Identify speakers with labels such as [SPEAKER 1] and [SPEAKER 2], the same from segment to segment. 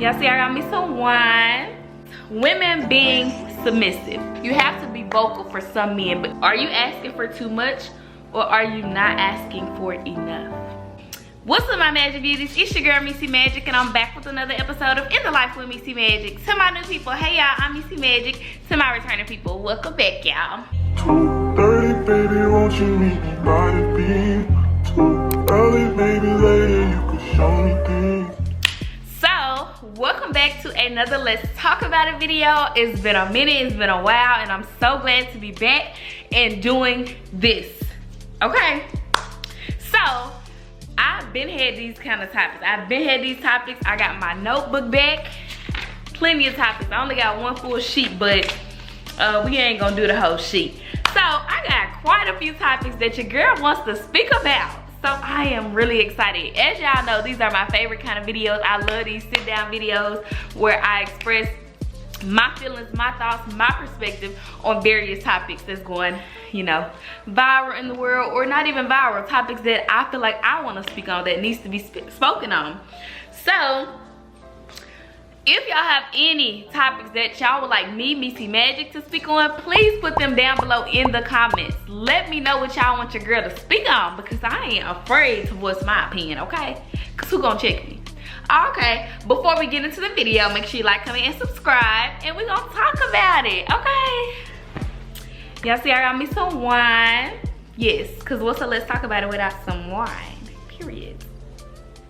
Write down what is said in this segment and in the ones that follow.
[SPEAKER 1] Y'all see I got me some wine. Women being submissive. You have to be vocal for some men, but are you asking for too much or are you not asking for enough? What's up, my magic beauties? It's your girl Missy Magic, and I'm back with another episode of In the Life with Missy Magic. To my new people, hey y'all, I'm Missy Magic. To my returning people, welcome back, y'all.
[SPEAKER 2] 2:30, baby, won't you meet me by the beam? Too early, baby, later you can show me things.
[SPEAKER 1] So, welcome back to another Let's Talk About It video. It's been a minute, it's been a while, and I'm so glad to be back and doing this. Okay, so I've been had these kind of topics. I got my notebook back, plenty of topics. I only got one full sheet, but we ain't gonna do the whole sheet. So I got quite a few topics that your girl wants to speak about. So I am really excited. As y'all know, these are my favorite kind of videos. I love these sit down videos where I express my feelings, my thoughts, my perspective on various topics that's going, you know, viral in the world, or not even viral, topics that I feel like I want to speak on that needs to be spoken on. So if y'all have any topics that y'all would like me, Missy Magic, to speak on, please put them down below in the comments. Let me know what y'all want your girl to speak on, because I ain't afraid to voice my opinion, okay? Because who gonna check me? Okay, before we get into the video, make sure you like, comment, and subscribe, and we're gonna talk about it, okay? Y'all see I got me some wine. Yes, because what's a Let's Talk About It without some wine, period.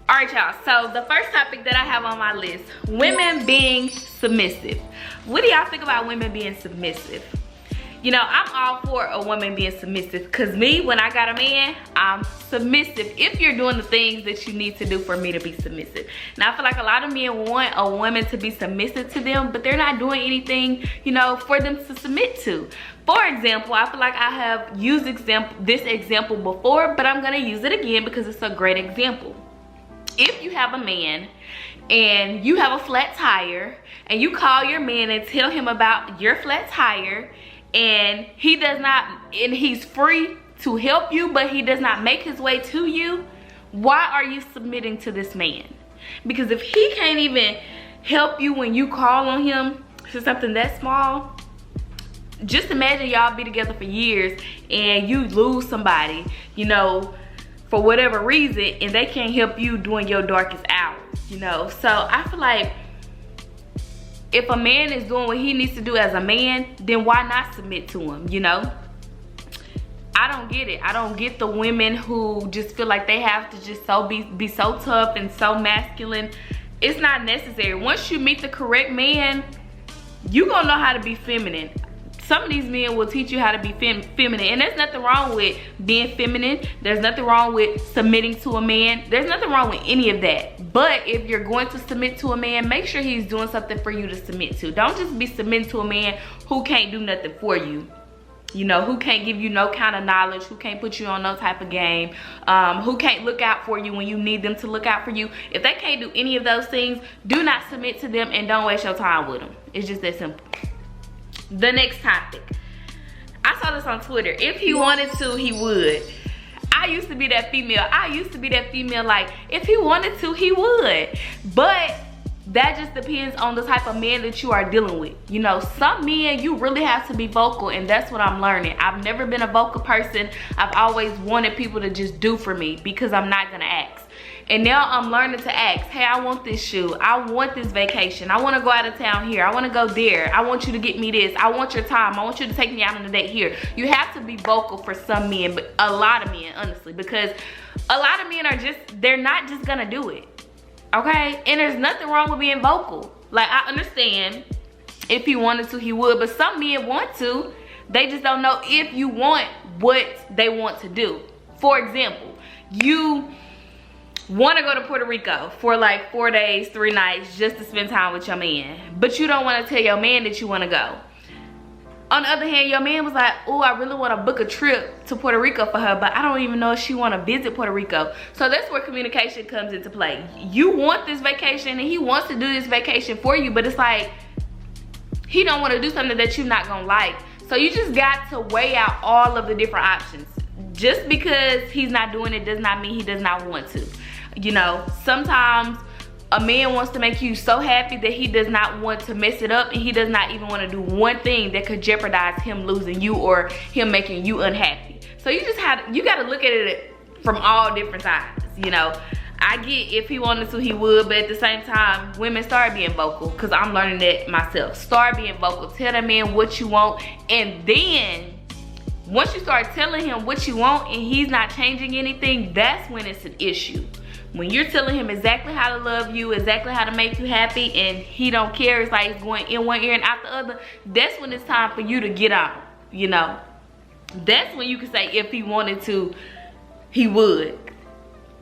[SPEAKER 1] All right, y'all, so the first topic that I have on my list, women being submissive. What do y'all think about women being submissive? You know, I'm all for a woman being submissive, because me, when I got a man, I'm submissive if you're doing the things that you need to do for me to be submissive. Now, I feel like a lot of men want a woman to be submissive to them, but they're not doing anything, you know, for them to submit to. For example, I feel like I have used this example before, but I'm gonna use it again because it's a great example. If you have a man and you have a flat tire and you call your man and tell him about your flat tire, and he does not, and he's free to help you, but he does not make his way to you, why are you submitting to this man? Because if he can't even help you when you call on him for something that small, just imagine y'all be together for years and you lose somebody, you know, for whatever reason, and they can't help you during your darkest hours, you know? So I feel like if a man is doing what he needs to do as a man, then why not submit to him, you know? I don't get it. I don't get the women who just feel like they have to just be so tough and so masculine. It's not necessary. Once you meet the correct man, you gonna know how to be feminine. Some of these men will teach you how to be feminine, and there's nothing wrong with being feminine. There's nothing wrong with submitting to a man. There's nothing wrong with any of that. But if you're going to submit to a man, make sure he's doing something for you to submit to. Don't just be submitting to a man who can't do nothing for you. You know, who can't give you no kind of knowledge, who can't put you on no type of game, who can't look out for you when you need them to look out for you. If they can't do any of those things, do not submit to them and don't waste your time with them. It's just that simple. The next topic. I saw this on Twitter. If he wanted to, he would. I used to be that female. Like, if he wanted to, he would. But that just depends on the type of man that you are dealing with. You know, some men, you really have to be vocal, and that's what I'm learning. I've never been a vocal person. I've always wanted people to just do for me because I'm not gonna ask. And now I'm learning to ask, hey, I want this shoe. I want this vacation. I want to go out of town here. I want to go there. I want you to get me this. I want your time. I want you to take me out on a date here. You have to be vocal for some men, but a lot of men, honestly, because a lot of men are just, they're not just going to do it. Okay? And there's nothing wrong with being vocal. Like, I understand if he wanted to, he would, but some men want to. They just don't know if you want what they want to do. For example, you want to go to Puerto Rico for like 4 days, 3 nights just to spend time with your man, but you don't want to tell your man that you want to go. On the other hand, your man was like, oh, I really want to book a trip to Puerto Rico for her, but I don't even know if she want to visit Puerto Rico. So that's where communication comes into play. You want this vacation and he wants to do this vacation for you, but it's like he don't want to do something that you're not gonna like. So you just got to weigh out all of the different options. Just because he's not doing it does not mean he does not want to. You know, sometimes a man wants to make you so happy that he does not want to mess it up, and he does not even want to do one thing that could jeopardize him losing you or him making you unhappy. So you got to look at it from all different sides, you know. I get if he wanted to, he would, but at the same time, women, start being vocal, because I'm learning that myself. Start being vocal. Tell that man what you want, and then once you start telling him what you want and he's not changing anything, that's when it's an issue. When you're telling him exactly how to love you, exactly how to make you happy, and he don't care, it's like it's going in one ear and out the other, that's when it's time for you to get on, you know. That's when you can say if he wanted to, he would.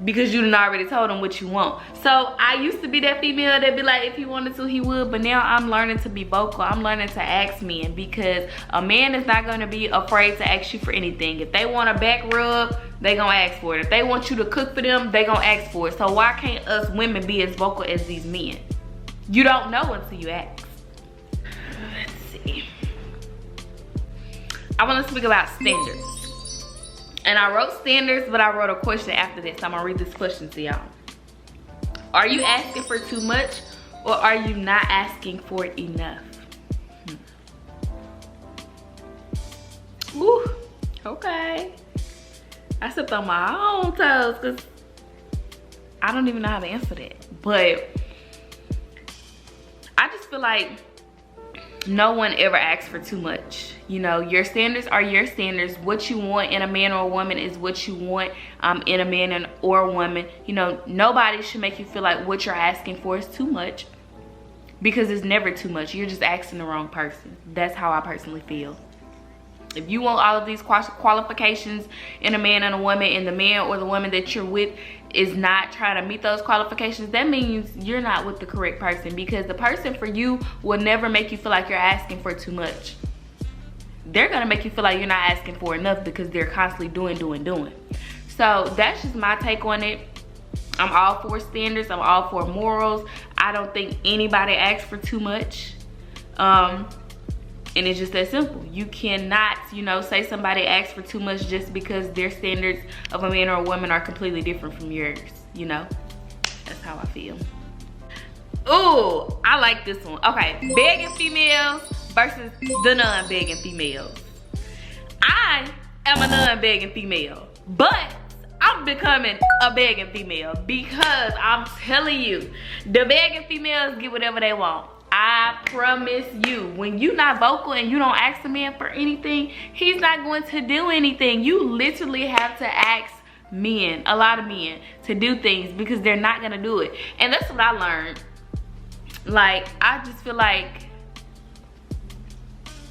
[SPEAKER 1] Because you done already told him what you want. So I used to be that female that'd be like, if he wanted to, he would. But now I'm learning to be vocal. I'm learning to ask men, because a man is not going to be afraid to ask you for anything. If they want a back rub, they gonna ask for it. If they want you to cook for them, they gonna ask for it. So why can't us women be as vocal as these men? You don't know until you ask. Let's see. I want to speak about standards. And I wrote standards, but I wrote a question after this. I'm gonna read this question to y'all. Are you asking for too much, or are you not asking for enough? Ooh, okay. I stepped on my own toes, because I don't even know how to answer that. But I just feel like no one ever asks for too much. You know, your standards are your standards. What you want in a man or a woman is what you want in a man or a woman. You know, nobody should make you feel like what you're asking for is too much, because it's never too much. You're just asking the wrong person. That's how I personally feel. If you want all of these qualifications in a man and a woman, and the man or the woman that you're with is not trying to meet those qualifications, that means you're not with the correct person, because the person for you will never make you feel like you're asking for too much. They're gonna make you feel like you're not asking for enough, because they're constantly doing. So that's just my take on it. I'm all for standards. I'm all for morals. I don't think anybody asks for too much. And it's just that simple. You cannot, you know, say somebody asks for too much just because their standards of a man or a woman are completely different from yours, you know. That's how I feel. Ooh, I like this one. Okay, begging females versus the non-begging females. I am a non-begging female, but I'm becoming a begging female, because I'm telling you, the begging females get whatever they want. I promise you, when you're not vocal and you don't ask a man for anything, he's not going to do anything. You literally have to ask men, a lot of men, to do things, because they're not gonna do it. And that's what I learned. Like, I just feel like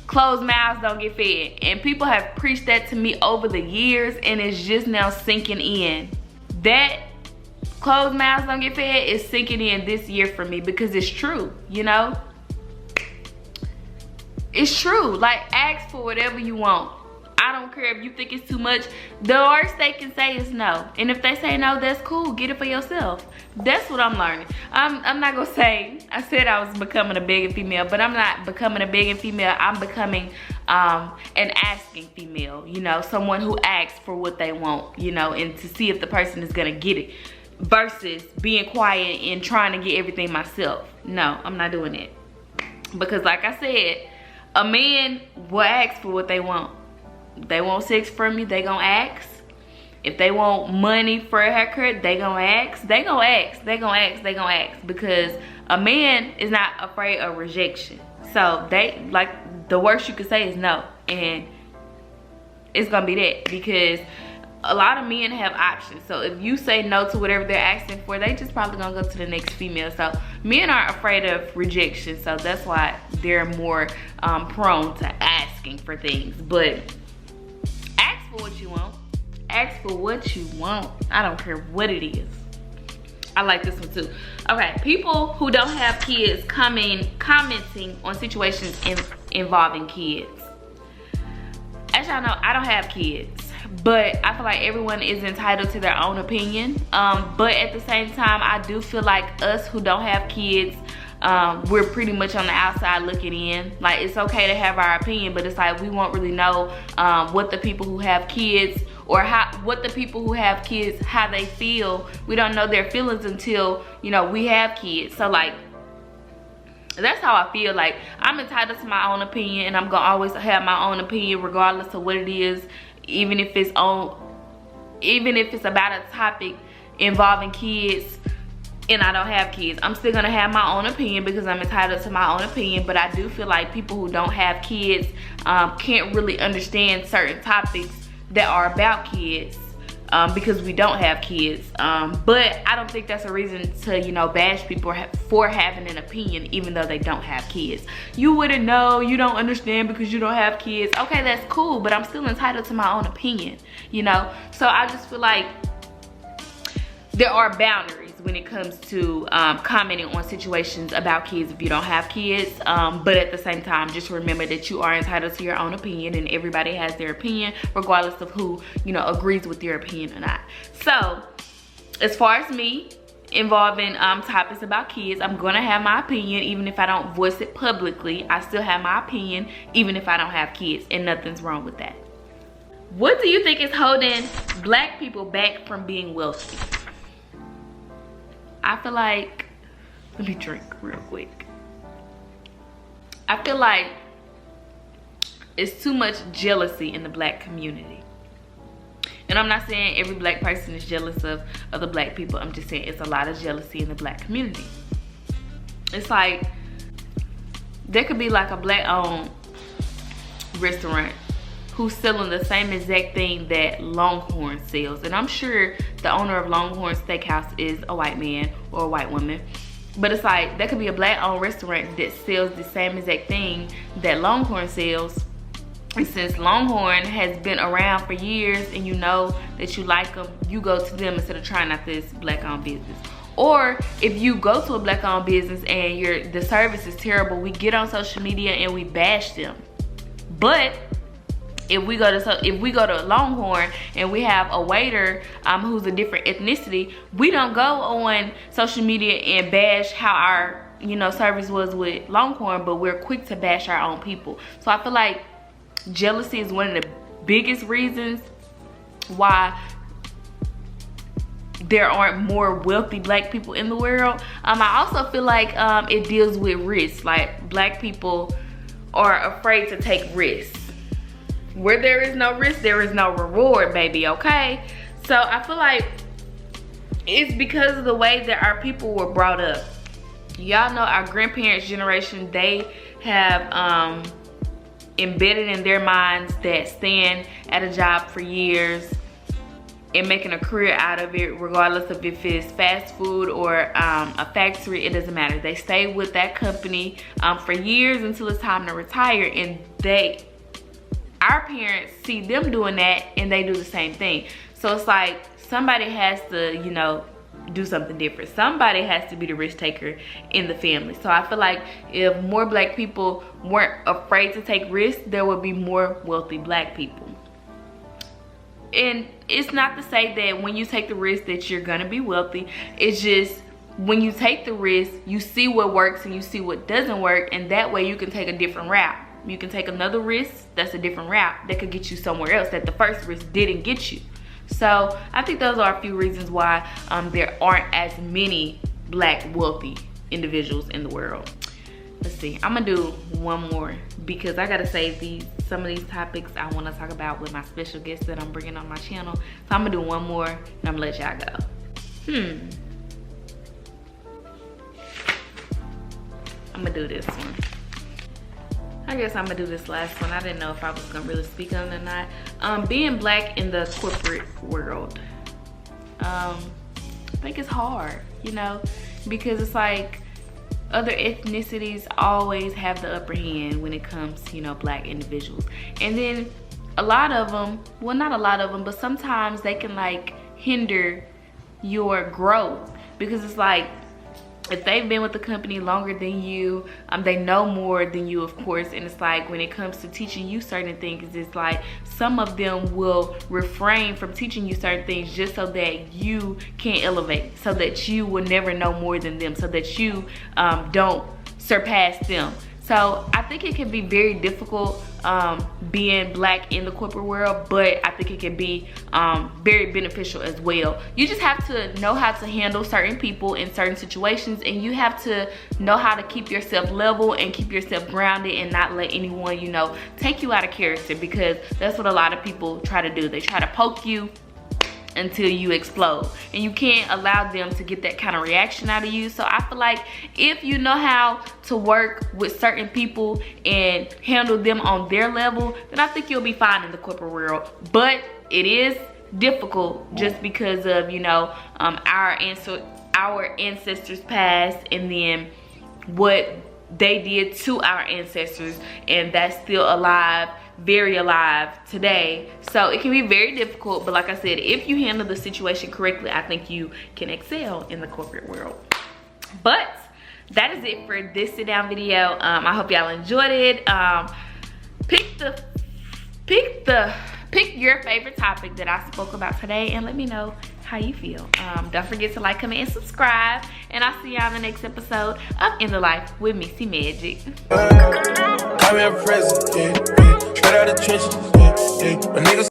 [SPEAKER 1] closed mouths don't get fed, and people have preached that to me over the years, and it's just now sinking in. That closed mouths don't get fed is sinking in this year for me, because it's true, you know. It's true. Like, ask for whatever you want. I don't care if you think it's too much. The worst they can say is no, and if they say no, that's cool. Get it for yourself. That's what I'm learning. I'm not gonna say, I said I was becoming a begging female, but I'm not becoming a begging female. I'm becoming an asking female, you know, someone who asks for what they want, you know, and to see if the person is gonna get it, versus being quiet and trying to get everything myself. No, I'm not doing it, because like I said, a man will ask for what they want. They want sex from you, they gonna ask. If they want money for a haircut, they gonna ask. They gonna ask, they gonna ask, they gonna ask, because a man is not afraid of rejection. So they, like, the worst you could say is no, and it's gonna be that, because a lot of men have options. So if you say no to whatever they're asking for, they just probably gonna go to the next female. So men aren't afraid of rejection, so that's why they're more prone to asking for things. But ask for what you want. Ask for what you want. I don't care what it is. I like this one too. Okay, people who don't have kids commenting on situations involving kids. As y'all know, I don't have kids, but I feel like everyone is entitled to their own opinion. But at the same time, I do feel like us who don't have kids we're pretty much on the outside looking in. Like, it's okay to have our opinion, but it's like we won't really know what the people who have kids, or what the people who have kids, how they feel. We don't know their feelings until, you know, we have kids. So like, that's how I feel. Like, I'm entitled to my own opinion, and I'm gonna always have my own opinion regardless of what it is, even if it's about a topic involving kids and I don't have kids. I'm still gonna have my own opinion because I'm entitled to my own opinion. But I do feel like people who don't have kids can't really understand certain topics that are about kids because we don't have kids. But I don't think that's a reason to, you know, bash people for having an opinion even though they don't have kids. You wouldn't know, you don't understand because you don't have kids. Okay, that's cool, but I'm still entitled to my own opinion, you know? So I just feel like there are boundaries when it comes to commenting on situations about kids if you don't have kids. But at the same time, just remember that you are entitled to your own opinion, and everybody has their opinion regardless of who, you know, agrees with your opinion or not. So as far as me involving topics about kids, I'm gonna have my opinion even if I don't voice it publicly. I still have my opinion even if I don't have kids, and nothing's wrong with that. What do you think is holding Black people back from being wealthy? I feel like, let me drink real quick. I feel like it's too much jealousy in the Black community. And I'm not saying every Black person is jealous of other Black people. I'm just saying it's a lot of jealousy in the Black community. It's like, there could be like a Black-owned restaurant who's selling the same exact thing that Longhorn sells. And I'm sure the owner of Longhorn Steakhouse is a white man or a white woman. But it's like, there could be a Black-owned restaurant that sells the same exact thing that Longhorn sells. And since Longhorn has been around for years and you know that you like them, you go to them instead of trying out this Black-owned business. Or if you go to a Black-owned business and the service is terrible, we get on social media and we bash them. But if we go to Longhorn and we have a waiter who's a different ethnicity, we don't go on social media and bash how our, you know, service was with Longhorn, but we're quick to bash our own people. So I feel like jealousy is one of the biggest reasons why there aren't more wealthy Black people in the world. I also feel like it deals with risk. Like, Black people are afraid to take risks. Where there is no risk, there is no reward, baby, okay? So I feel like it's because of the way that our people were brought up. Y'all know our grandparents' generation, they have embedded in their minds that staying at a job for years and making a career out of it, regardless of if it's fast food or a factory, it doesn't matter. They stay with that company for years until it's time to retire, and our parents see them doing that and they do the same thing. So it's like, somebody has to, you know, do something different. Somebody has to be the risk taker in the family. So I feel like if more Black people weren't afraid to take risks, there would be more wealthy Black people. And it's not to say that when you take the risk that you're gonna be wealthy. It's just, when you take the risk, you see what works and you see what doesn't work, and that way you can take a different route. You can take another risk that's a different route that could get you somewhere else that the first risk didn't get you. So I think those are a few reasons why there aren't as many Black wealthy individuals in the world. Let's see, I'm gonna do one more because I gotta save some of these topics I wanna talk about with my special guests that I'm bringing on my channel. So I'm gonna do one more and I'm gonna let y'all go. I'm gonna do this one. I guess I'm gonna do this last one. I didn't know if I was gonna really speak on it or not. Being Black in the corporate world. I think it's hard, you know, because it's like other ethnicities always have the upper hand when it comes to, you know, Black individuals. And then a lot of them, well, not a lot of them, but sometimes they can like hinder your growth, because it's like, if they've been with the company longer than you, they know more than you, of course. And it's like, when it comes to teaching you certain things, it's like some of them will refrain from teaching you certain things just so that you can elevate, so that you will never know more than them, so that you don't surpass them. So I think it can be very difficult being black in the corporate world, but I think it can be very beneficial as well. You just have to know how to handle certain people in certain situations, and you have to know how to keep yourself level and keep yourself grounded and not let anyone, you know, take you out of character, because that's what a lot of people try to do. They try to poke you until you explode, and you can't allow them to get that kind of reaction out of you. So I feel like if you know how to work with certain people and handle them on their level, then I think you'll be fine in the corporate world. But it is difficult just because of, you know, our ancestors past, and then what they did to our ancestors, and that's still alive, very alive today. So it can be very difficult, but like I said, if you handle the situation correctly, I think you can excel in the corporate world. But that is it for this sit down video. I hope y'all enjoyed it. Pick your favorite topic that I spoke about today, and let me know how you feel. Don't forget to like, comment, and subscribe, and I'll see y'all in the next episode of In the Life with Missy Magic.
[SPEAKER 3] I'm your president, straight out of the trenches,